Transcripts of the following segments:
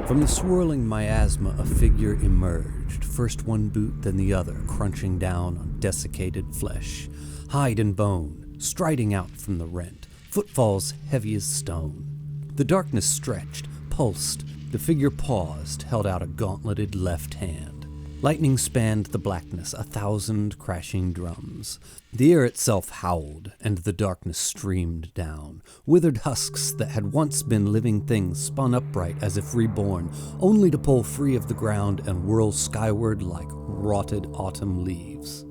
From the swirling miasma, a figure emerged, first one boot, then the other, crunching down on desiccated flesh, hide and bone, striding out from the rent, footfalls heavy as stone. The darkness stretched, pulsed. The figure paused, held out a gauntleted left hand. Lightning spanned the blackness, 1,000 crashing drums. The air itself howled, and the darkness streamed down. Withered husks that had once been living things spun upright as if reborn, only to pull free of the ground and whirl skyward like rotted autumn leaves.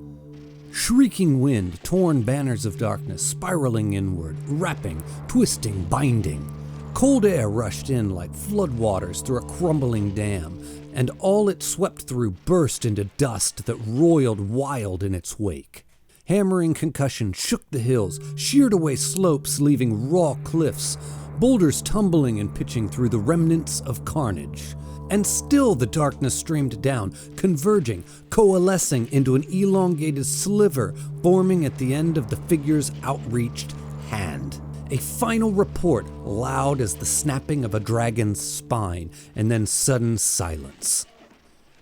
Shrieking wind, torn banners of darkness, spiraling inward, wrapping, twisting, binding. Cold air rushed in like floodwaters through a crumbling dam, and all it swept through burst into dust that roiled wild in its wake. Hammering concussion shook the hills, sheared away slopes, leaving raw cliffs, boulders tumbling and pitching through the remnants of carnage. And still the darkness streamed down, converging, coalescing into an elongated sliver, forming at the end of the figure's outreached hand. A final report, loud as the snapping of a dragon's spine, and then sudden silence.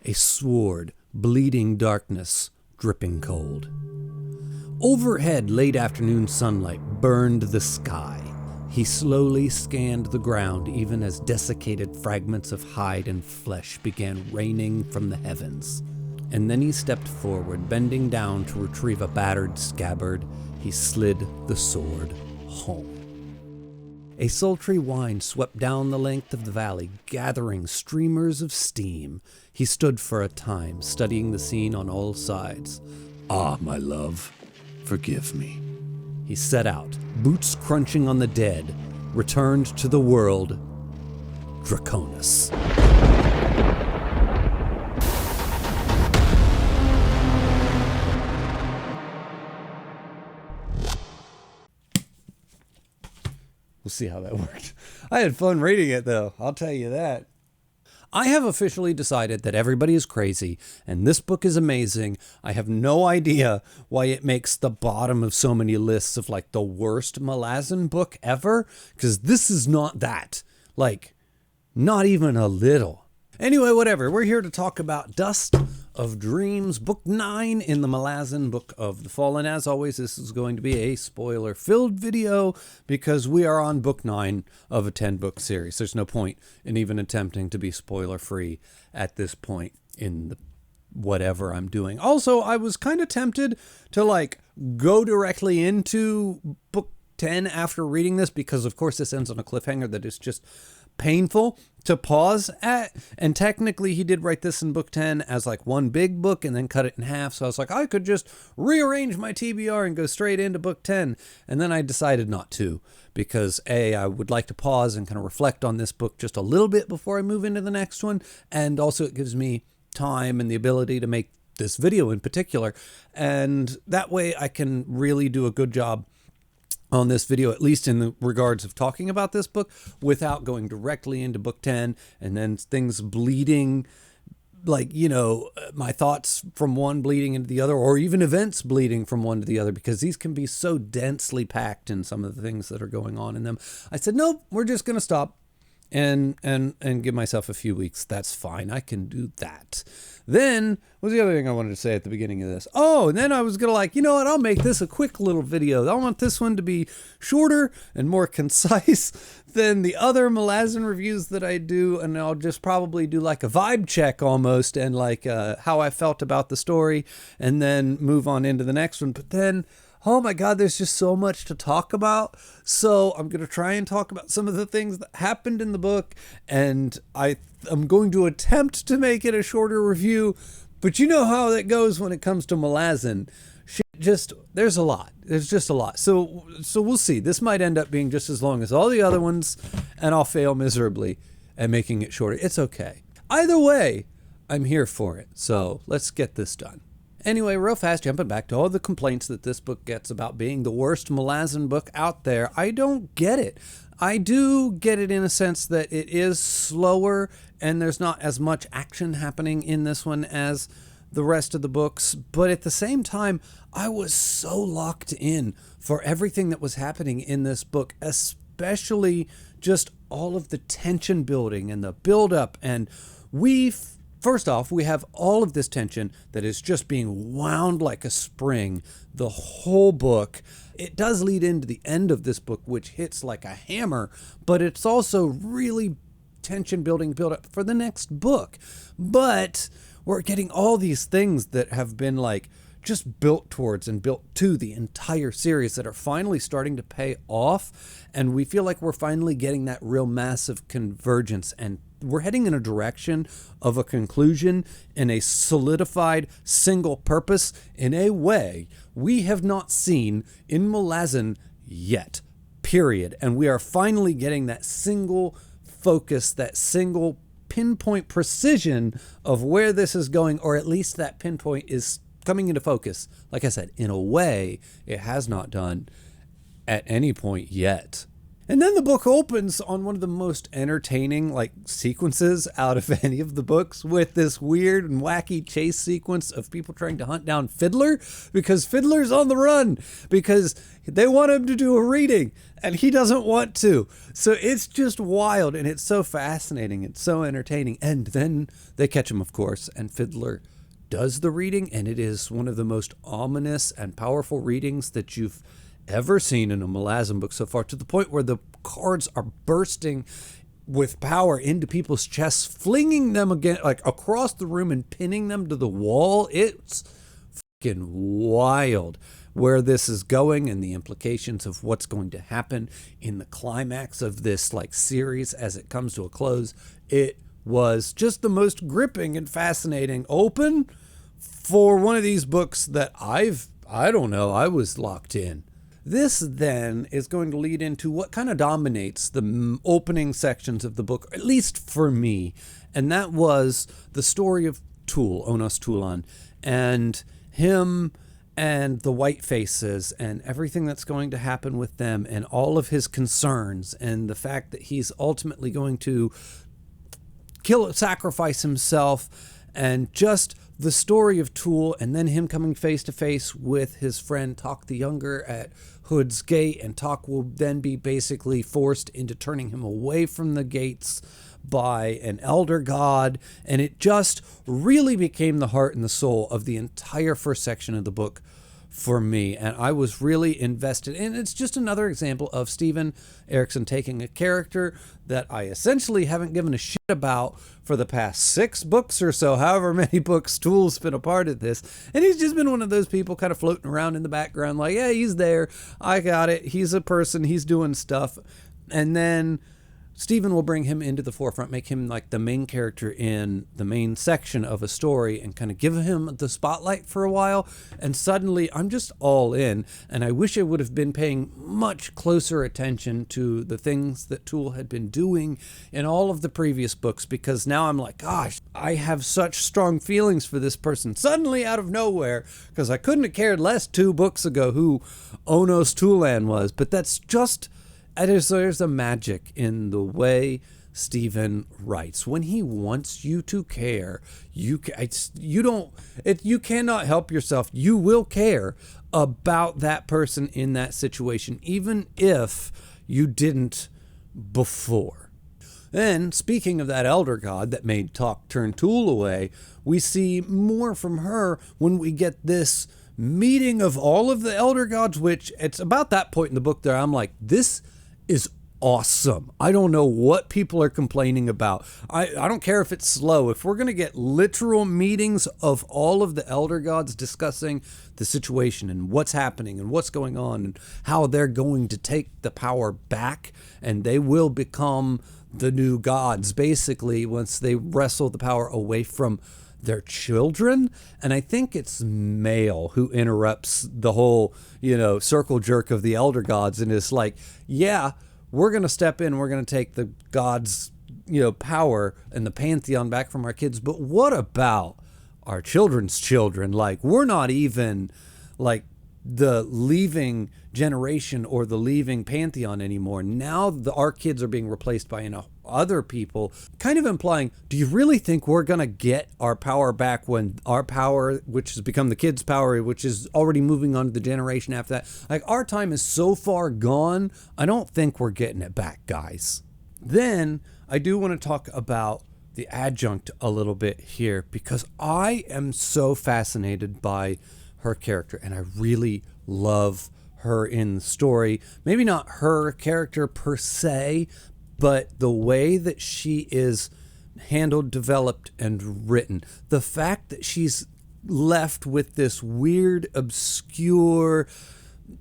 A sword, bleeding darkness, dripping cold. Overhead, late afternoon sunlight burned the sky. He slowly scanned the ground even as desiccated fragments of hide and flesh began raining from the heavens. And then he stepped forward, bending down to retrieve a battered scabbard. He slid the sword home. A sultry wind swept down the length of the valley, gathering streamers of steam. He stood for a time, studying the scene on all sides. "Ah, my love, forgive me." He set out, boots crunching on the dead, returned to the world, Draconis. We'll see how that worked. I had fun reading it, though. I'll tell you that. I have officially decided that everybody is crazy, and this book is amazing. I have no idea why it makes the bottom of so many lists of, like, the worst Malazan book ever, because this is not that. Like, not even a little. Anyway, whatever. We're here to talk about Dust of Dreams, Book 9 in the Malazan Book of the Fallen. As always, this is going to be a spoiler-filled video because we are on Book 9 of a 10-book series. There's no point in even attempting to be spoiler-free at this point in the whatever I'm doing. Also, I was kind of tempted to, like, go directly into Book 10 after reading this because, of course, this ends on a cliffhanger that is just painful to pause at, and technically he did write this in Book 10 as like one big book and then cut it in half, so I was like, I could just rearrange my TBR and go straight into Book 10, and then I decided not to, because I would like to pause and kind of reflect on this book just a little bit before I move into the next one, and also it gives me time and the ability to make this video in particular, and that way I can really do a good job on this video, at least in the regards of talking about this book, without going directly into Book 10 and then things bleeding, like, you know, my thoughts from one bleeding into the other, or even events bleeding from one to the other, because these can be so densely packed in some of the things that are going on in them. I said, nope, we're just going to stop and give myself a few weeks. That's fine. I can do that. Then, what's the other thing I wanted to say at the beginning of this? Oh, and then I was going to like, you know what, I'll make this a quick little video. I want this one to be shorter and more concise than the other Malazan reviews that I do, and I'll just probably do like a vibe check almost, and like how I felt about the story, and then move on into the next one. But then, oh my God, there's just so much to talk about. So I'm going to try and talk about some of the things that happened in the book, and I'm going to attempt to make it a shorter review, but you know how that goes when it comes to Malazan. There's a lot. There's just a lot. So we'll see. This might end up being just as long as all the other ones, and I'll fail miserably at making it shorter. It's okay. Either way, I'm here for it. So let's get this done. Anyway, real fast, jumping back to all the complaints that this book gets about being the worst Malazan book out there. I don't get it. I do get it in a sense that it is slower and there's not as much action happening in this one as the rest of the books. But at the same time, I was so locked in for everything that was happening in this book, especially just all of the tension building and the build up. And first off, we have all of this tension that is just being wound like a spring the whole book. It does lead into the end of this book, which hits like a hammer, but it's also really tension building build up for the next book. But we're getting all these things that have been like just built towards and built to the entire series that are finally starting to pay off. And we feel like we're finally getting that real massive convergence, and we're heading in a direction of a conclusion in a solidified single purpose in a way we have not seen in Malazan yet, period. And we are finally getting that single focus, that single pinpoint precision of where this is going, or at least that pinpoint is coming into focus, like I said, in a way it has not done at any point yet. And then the book opens on one of the most entertaining sequences out of any of the books, with this weird and wacky chase sequence of people trying to hunt down Fiddler, because Fiddler's on the run because they want him to do a reading and he doesn't want to. So it's just wild, and it's so fascinating. It's so entertaining. And then they catch him, of course, and Fiddler does the reading, and it is one of the most ominous and powerful readings that you've ever seen in a Malazan book so far, to the point where the cards are bursting with power into people's chests, flinging them again across the room and pinning them to the wall. It's fucking wild where this is going and the implications of what's going to happen in the climax of this series as it comes to a close. It was just the most gripping and fascinating open for one of these books that I was locked in. This then is going to lead into what kind of dominates the opening sections of the book, at least for me, and that was the story of Tool, Onos Toulan, and him and the White Faces and everything that's going to happen with them and all of his concerns, and the fact that he's ultimately going to sacrifice himself, and just the story of Tool, and then him coming face to face with his friend Tok the Younger at Hood's Gate, and Tok will then be basically forced into turning him away from the gates by an elder god, and it just really became the heart and the soul of the entire first section of the book for me, and I was really invested. And it's just another example of Steven Erikson taking a character that I essentially haven't given a shit about for the past 6 books or so, however many books Tool's been a part of this, and he's just been one of those people kind of floating around in the background yeah, he's there, I got it, he's a person, he's doing stuff. And then Steven will bring him into the forefront, make him the main character in the main section of a story, and kind of give him the spotlight for a while. And suddenly I'm just all in. And I wish I would have been paying much closer attention to the things that Tool had been doing in all of the previous books, because now I'm gosh, I have such strong feelings for this person suddenly out of nowhere, because I couldn't have cared less 2 books ago who Onos Toulan was. But that's just... there's a magic in the way Steven writes. When he wants you to care, you cannot help yourself. You will care about that person in that situation, even if you didn't before. Then, speaking of that elder god that made Tok turn Tool away, we see more from her when we get this meeting of all of the elder gods, which it's about that point in the book there I'm this is awesome. I don't know what people are complaining about. I don't care if it's slow. If we're going to get literal meetings of all of the elder gods discussing the situation and what's happening and what's going on and how they're going to take the power back, and they will become the new gods basically once they wrestle the power away from their children. And I think it's Male who interrupts the whole, circle jerk of the elder gods and is yeah, we're going to step in, we're going to take the gods, power and the pantheon back from our kids. But what about our children's children? We're not even the leaving generation or the leaving pantheon anymore. Now our kids are being replaced by other people, kind of implying, do you really think we're going to get our power back when our power, which has become the kids' power, which is already moving on to the generation after that, our time is so far gone, I don't think we're getting it back, guys. Then I do want to talk about the adjunct a little bit here, because I am so fascinated by her character and I really love her in the story. Maybe not her character per se, but the way that she is handled, developed, and written. The fact that she's left with this weird, obscure,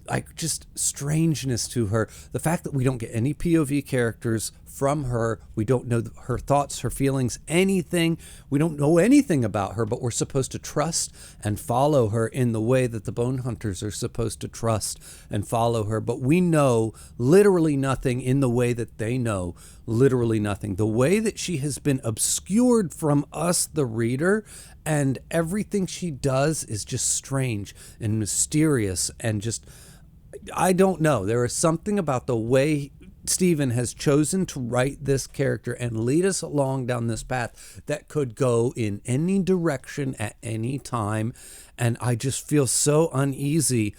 like, just strangeness to her. The fact that we don't get any POV characters from her. We don't know her thoughts, her feelings, anything. We don't know anything about her, but we're supposed to trust and follow her in the way that the Bone Hunters are supposed to trust and follow her. But we know literally nothing in the way that they know literally nothing. The way that she has been obscured from us, the reader, and everything she does is just strange and mysterious and just, I don't know. There is something about the way Stephen has chosen to write this character and lead us along down this path that could go in any direction at any time. And I just feel so uneasy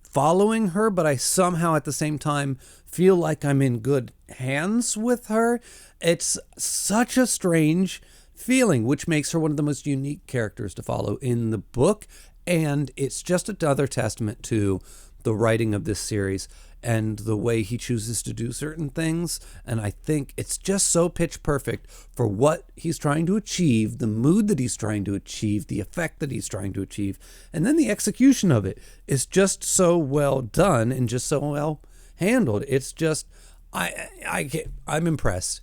following her, but I somehow at the same time feel like I'm in good hands with her. It's such a strange feeling, which makes her one of the most unique characters to follow in the book. And it's just another testament to the writing of this series and the way he chooses to do certain things. And I think it's just so pitch perfect for what he's trying to achieve, the mood that he's trying to achieve, the effect that he's trying to achieve. And then the execution of it is just so well done and just so well handled. It's just, I'm impressed.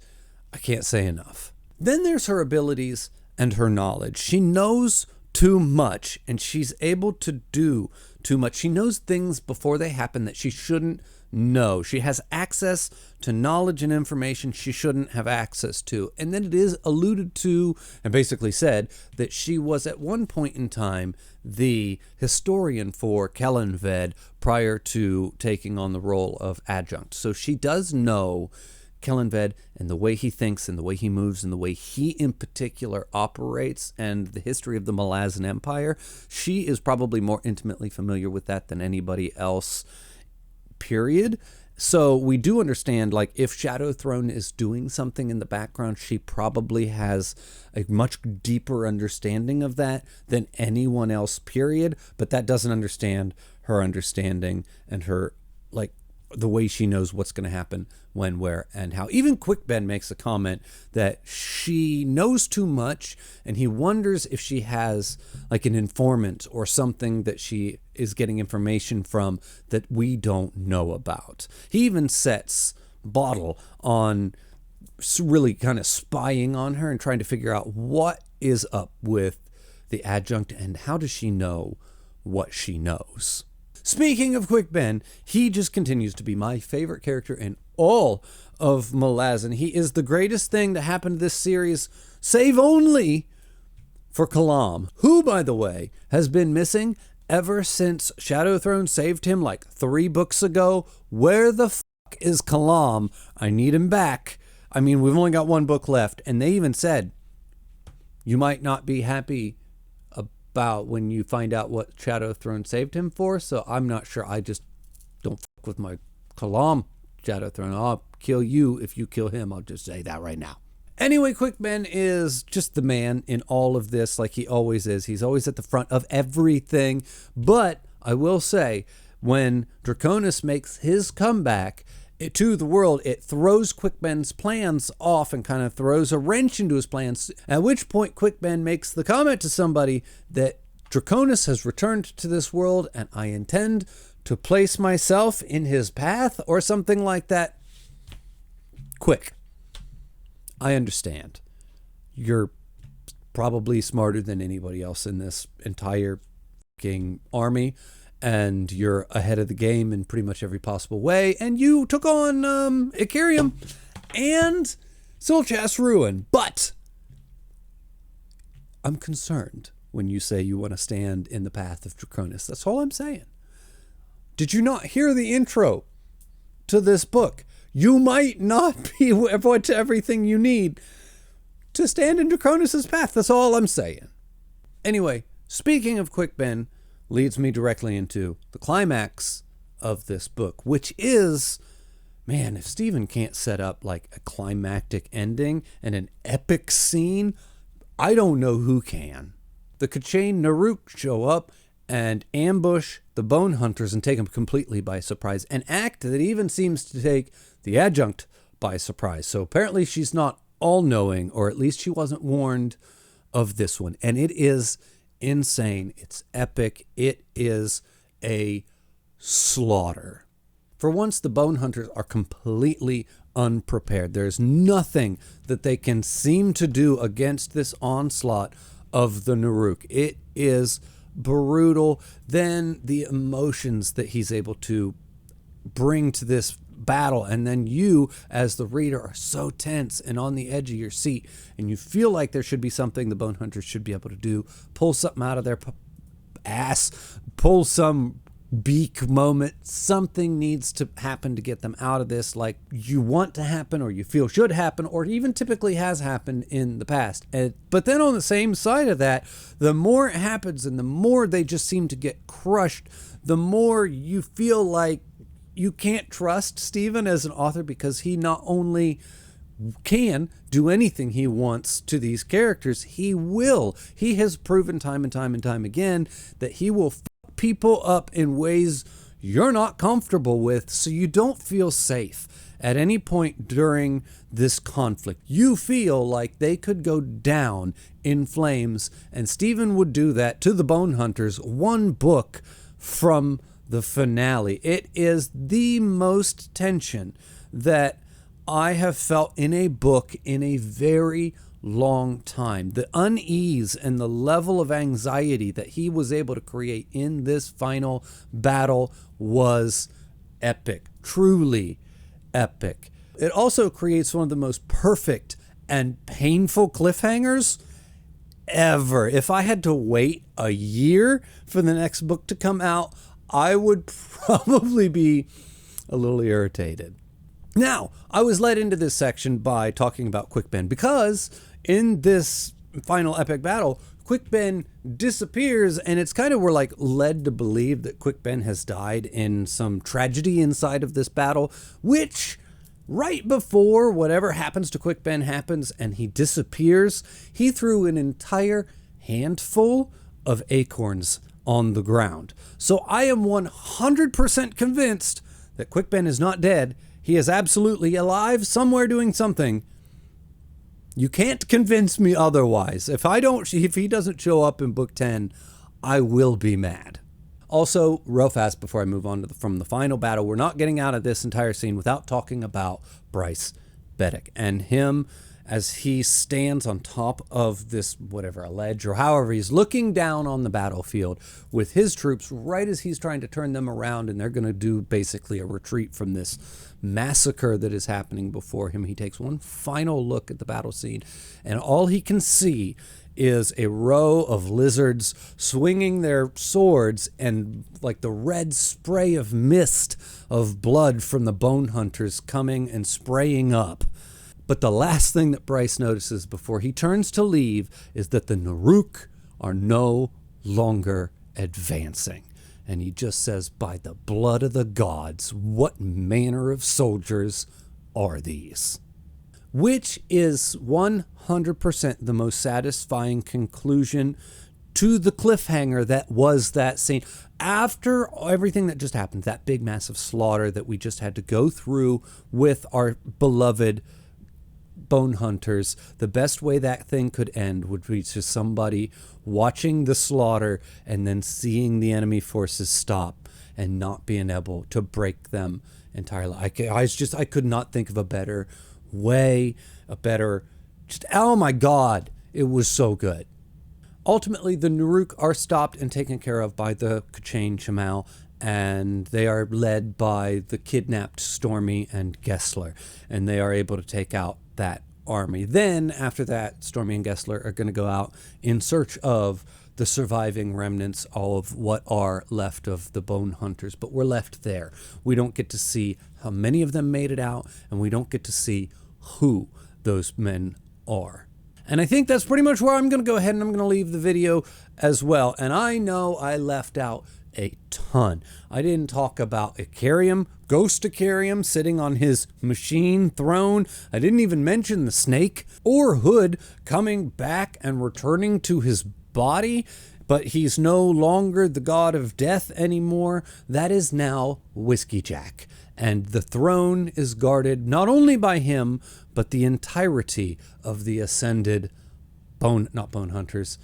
I can't say enough. Then there's her abilities and her knowledge. She knows too much and she's able to do too much. She knows things before they happen that she shouldn't know. She has access to knowledge and information she shouldn't have access to. And then it is alluded to and basically said that she was at one point in time the historian for Kellanved prior to taking on the role of adjunct. So she does know Kellanved and the way he thinks and the way he moves and the way he in particular operates and the history of the Malazan Empire. She is probably more intimately familiar with that than anybody else, period. So we do understand, like, if Shadow Throne is doing something in the background, she probably has a much deeper understanding of that than anyone else, period. But that doesn't understand her understanding and her, like, the way she knows what's going to happen, when, where, and how. Even Quick Ben makes a comment that she knows too much, and he wonders if she has like an informant or something that she is getting information from that we don't know about. He even sets Bottle on really kind of spying on her and trying to figure out what is up with the adjunct and how does she know what she knows. Speaking of Quick Ben, he just continues to be my favorite character in all of Malazan. He is the greatest thing to happen to this series, save only for Kalam, who, by the way, has been missing ever since Shadow Throne saved him like 3 books ago. Where the fuck is Kalam? I need him back. I mean, we've only got 1 book left, and they even said, you might not be happy about when you find out what Shadow Throne saved him for, so I'm not sure. I just don't fuck with my Kalam, Shadow Throne. I'll kill you if you kill him. I'll just say that right now. Anyway, Quick Ben is just the man in all of this, like he always is. He's always at the front of everything. But I will say, when Draconis makes his comeback to the world, it throws Quick Ben's plans off and kind of throws a wrench into his plans, at which point Quick Ben makes the comment to somebody that Draconis has returned to this world and I intend to place myself in his path or something like that. Quick, I understand. You're probably smarter than anybody else in this entire fucking army, and you're ahead of the game in pretty much every possible way, and you took on Icarium and Solchas Ruin, but I'm concerned when you say you want to stand in the path of Draconis. That's all I'm saying. Did you not hear the intro to this book? You might not be everything you need to stand in Draconis' path. That's all I'm saying. Anyway, speaking of Quick Ben, leads me directly into the climax of this book, which is Man, if Steven can't set up like a climactic ending and an epic scene, I don't know who can. The K'chain Naruk show up and ambush the Bone Hunters and take them completely by surprise. An act that even seems to take the Adjunct by surprise. So apparently she's not all-knowing, or at least she wasn't warned of this one. And it is insane. It's epic. It is a slaughter. For once, the Bone Hunters are completely unprepared. There's nothing that they can seem to do against this onslaught of the Naruk. It is brutal. Then the emotions that he's able to bring to this battle, and then you as the reader are so tense and on the edge of your seat, and you feel like there should be something the Bone Hunters should be able to do. Pull something out of their ass, pull some beak moment. Something needs to happen to get them out of this, like you want to happen, or you feel should happen, or even typically has happened in the past. But then on the same side of that, the more it happens and the more they just seem to get crushed, the more you feel like you can't trust Steven as an author, because he not only can do anything he wants to these characters, he will. He has proven time and time and time again that he will people up in ways you're not comfortable with, so you don't feel safe at any point during this conflict. You feel like they could go down in flames, and Steven would do that to the Bone Hunters one book from the finale. It is the most tension that I have felt in a book in a very long time. The unease and the level of anxiety that he was able to create in this final battle was epic, truly epic. It also creates one of the most perfect and painful cliffhangers ever. If I had to wait a year for the next book to come out, I would probably be a little irritated. Now, I was led into this section by talking about Quick Ben, because in this final epic battle, Quick Ben disappears, and it's kind of, we're like led to believe that Quick Ben has died in some tragedy inside of this battle, which right before whatever happens to Quick Ben happens and he disappears, he threw an entire handful of acorns on the ground. So I am 100% convinced that Quick Ben is not dead. He is absolutely alive, somewhere doing something. You can't convince me otherwise. If he doesn't show up in book 10, I will be mad. Also, real fast before I move on from the final battle, we're not getting out of this entire scene without talking about Bryce Beddock and him as he stands on top of this, whatever, a ledge or however, he's looking down on the battlefield with his troops right as he's trying to turn them around, and they're going to do basically a retreat from this massacre that is happening before him. He takes one final look at the battle scene, and all he can see is a row of lizards swinging their swords, and like the red spray of mist of blood from the Bone Hunters coming and spraying up. But the last thing that Bryce notices before he turns to leave is that the Naruk are no longer advancing. And he just says, by the blood of the gods, what manner of soldiers are these? Which is 100% the most satisfying conclusion to the cliffhanger that was that scene. After everything that just happened, that big massive slaughter that we just had to go through with our beloved Bone Hunters, the best way that thing could end would be just somebody watching the slaughter and then seeing the enemy forces stop and not being able to break them entirely. I could not think of a better way, oh my God, it was so good. Ultimately, the Naruk are stopped and taken care of by the K'chain Shamal, and they are led by the kidnapped Stormy and Gessler, and they are able to take out that army. Then, after that, Stormy and Gessler are going to go out in search of the surviving remnants of what are left of the Bone Hunters, but we're left there. We don't get to see how many of them made it out, and we don't get to see who those men are. And I think that's pretty much where I'm going to go ahead and I'm going to leave the video as well. And I know I left out a ton. I didn't talk about Icarium, Ghost Icarium sitting on his machine throne. I didn't even mention the snake or Hood coming back and returning to his body, but he's no longer the god of death anymore. That is now Whiskey Jack. And the throne is guarded not only by him, but the entirety of the ascended not bone hunters,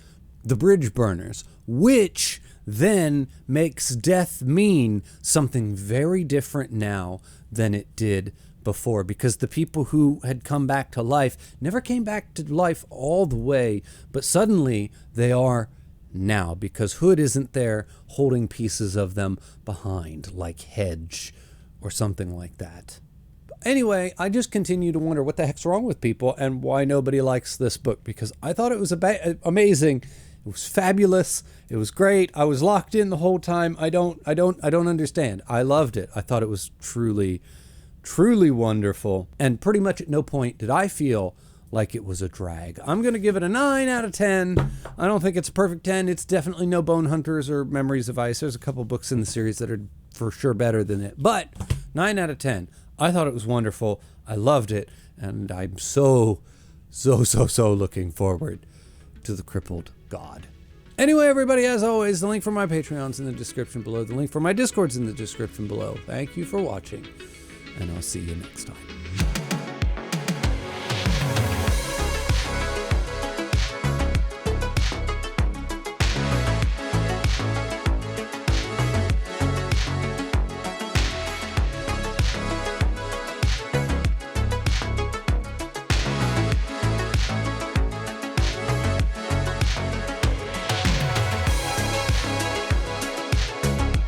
the bridge burners, which then makes death mean something very different now than it did before, because the people who had come back to life never came back to life all the way, but suddenly they are now, because Hood isn't there holding pieces of them behind, like Hedge or something like that. Anyway, I just continue to wonder what the heck's wrong with people and why nobody likes this book, because I thought it was amazing. It was fabulous. It was great. I was locked in the whole time. I don't understand. I loved it. I thought it was truly, truly wonderful. And pretty much at no point did I feel like it was a drag. I'm going to give it a 9 out of 10. I don't think it's a perfect 10. It's definitely no Bone Hunters or Memories of Ice. There's a couple books in the series that are for sure better than it. But 9 out of 10. I thought it was wonderful. I loved it. And I'm so looking forward to the Crippled God. Anyway, everybody, as always, the link for my Patreon's in the description below. The link for my Discord's in the description below. Thank you for watching, and I'll see you next time.